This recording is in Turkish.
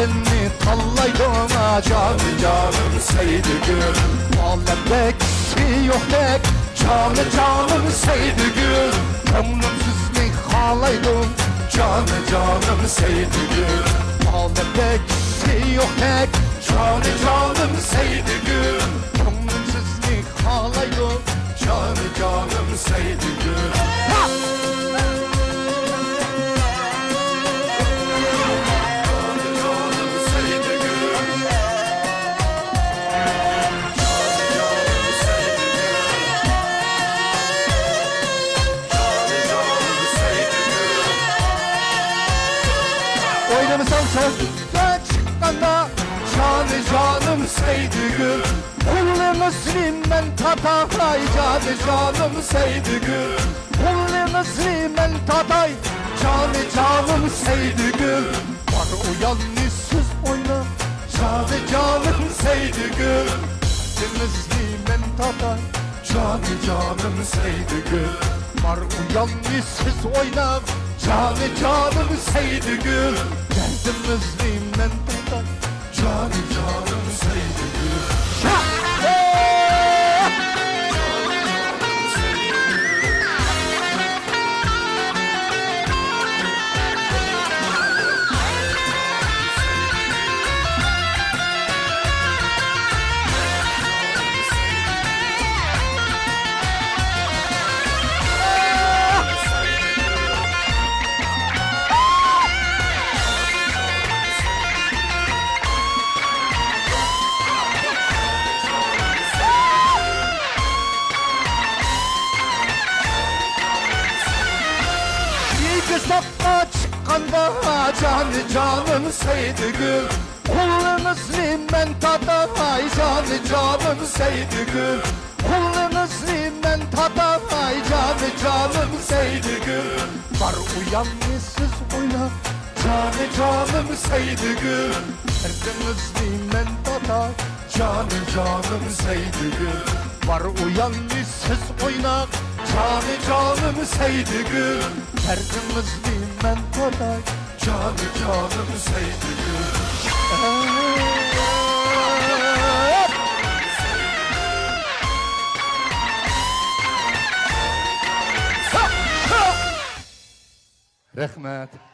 seni tallaydım canım Seydigül. Alemde kişi yok tek canım Seydigül. Ömrümsüzlük halaydım canım Seydigül. Alemde kişi yok tek canım Seydigül. Ömrümsüzlük halaydım canım Seydigül. Oynamışsan sözde çıkkanda canım Seydigül. Kulli Müslümen tatay canım Seydigül. Kulli Müslümen tatay canım Seydigül. Var uyan yüzsüz oyna canım Seydigül. Müslümen tatay canım Seydigül. Var uyan yüzsüz oyna canım Seydigül. Derdim Müslümen tatay canım Seydigül. Sapma çıkkanda canım Seydigül. Kulli Müslümen tatay canım Seydigül. Kulli Müslümen tatay canım Seydigül. Var uyan yüzsüz oyna canım Seydigül. Derdim Müslümen tatay canım Seydigül. Var uyan yüzsüz oyna canım Seydigül. Derdim Müslümen tatay canım Seydigül. Rahmet.